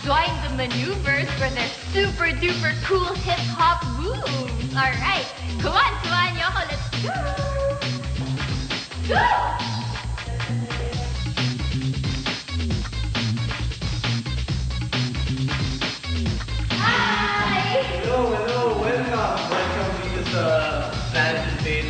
join the maneuvers for their super duper cool hip hop moves. All right, come on, Yoko, let's go. Go!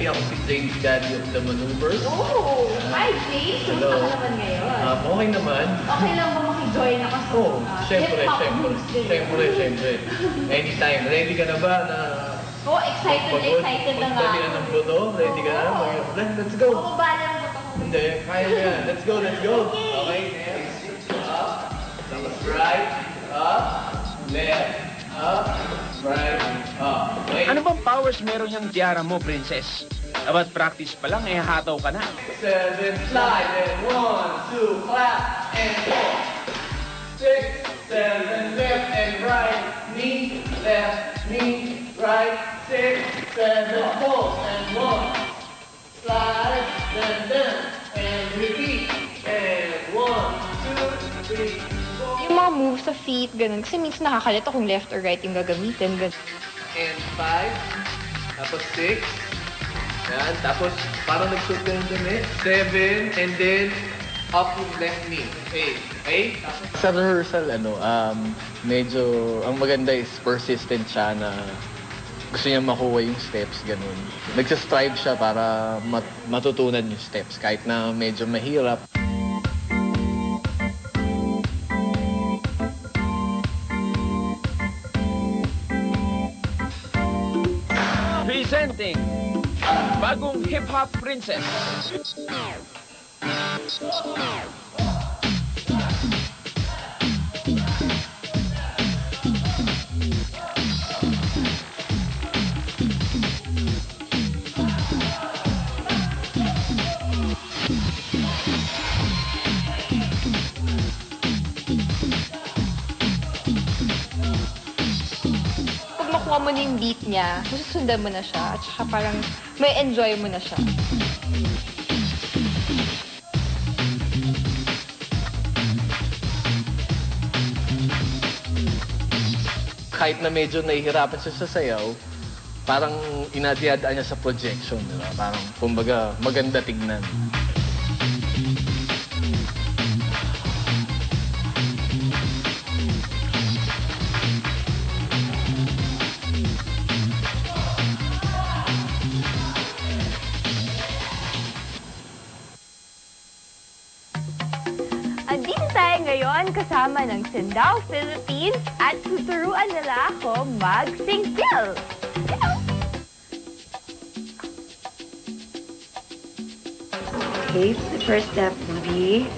Ako si James, daddy of the maneuvers. Oh, hi James. Kumusta ka naman ngayon? Okay naman. Okay lang ba makijoin ako sa syempre. hip-hop. Anytime. Ready ka na ba na... Oh, excited na nga. Magdalian ng buto? Ready ka na? Let's go. Ako ba lang buto ko? Hindi, kaya mo yan. Let's go. Okay, next. Up. Tapos right. Up. Left. Up. Right. Up. Okay. Ano bang powers meron yung tiara mo, princess? About practice pa lang, hataw ka na. 7, slide, and 1, 2, clap, and 4. 6, 7, left and right, knee, left, knee, right, 6, 7, pulse, and 1, slide, then, and repeat, and 1, 2, 3, 4. Yung mga moves sa feet, ganun. Kasi minsan nakakalito kung left or right yung gagamitin. Ganun. And 5, tapos 6, yan, tapos parang nagsuspend din 7, and then up yung left knee. Okay? Sa rehearsal, medyo, ang maganda is persistent siya na gusto niya makuha yung steps, ganun. Nagsastrive siya para matutunan yung steps, kahit na medyo mahirap. Presenting bagong hip-hop princess. Makuha mo na yung beat niya, susundan mo na siya, at saka parang may enjoy mo na siya. Kahit na medyo nahihirapan siya sa sayaw, parang inadiyadaan niya sa projection, di ba? Parang, kumbaga, maganda tignan. Andito tayo ngayon kasama ng Sindao Philippines at tuturuan nila ako mag-singtil. Okay, the first step would be,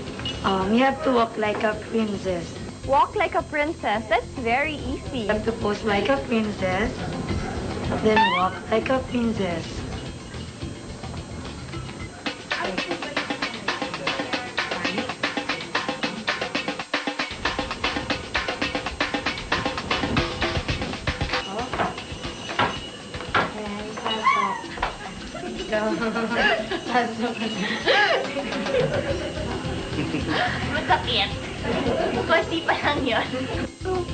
you have to walk like a princess. Walk like a princess. That's very easy. You have to pose like a princess, then walk like a princess. Masakit. Kasi pa lang yun.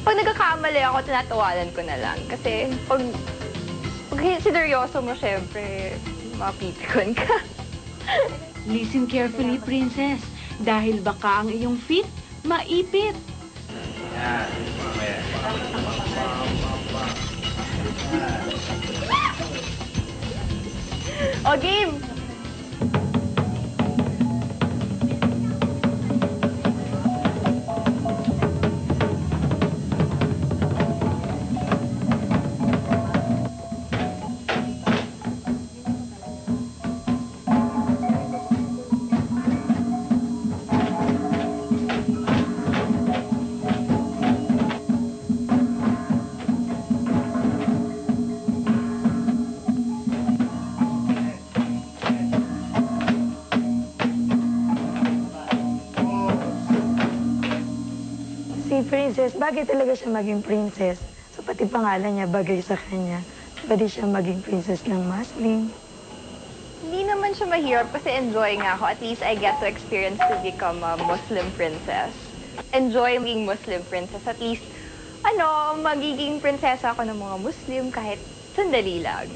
Pag nagkakamali ako, tinatawanan ko na lang. Kasi pag seryoso mo, syempre, mapipikon ka. Listen carefully, princess. Dahil baka ang iyong feet maipit. Yan. O, game! Si Princess, bagay talaga siya maging princess. So pati pangalan niya bagay sa kanya. Pwede siya maging princess ng Masling. Hindi naman siya mahirap kasi enjoy nga ako. At least I get to experience to become a Muslim princess. enjoy being Muslim princess. At least, magiging prinsesa ako ng mga Muslim kahit sandali lang.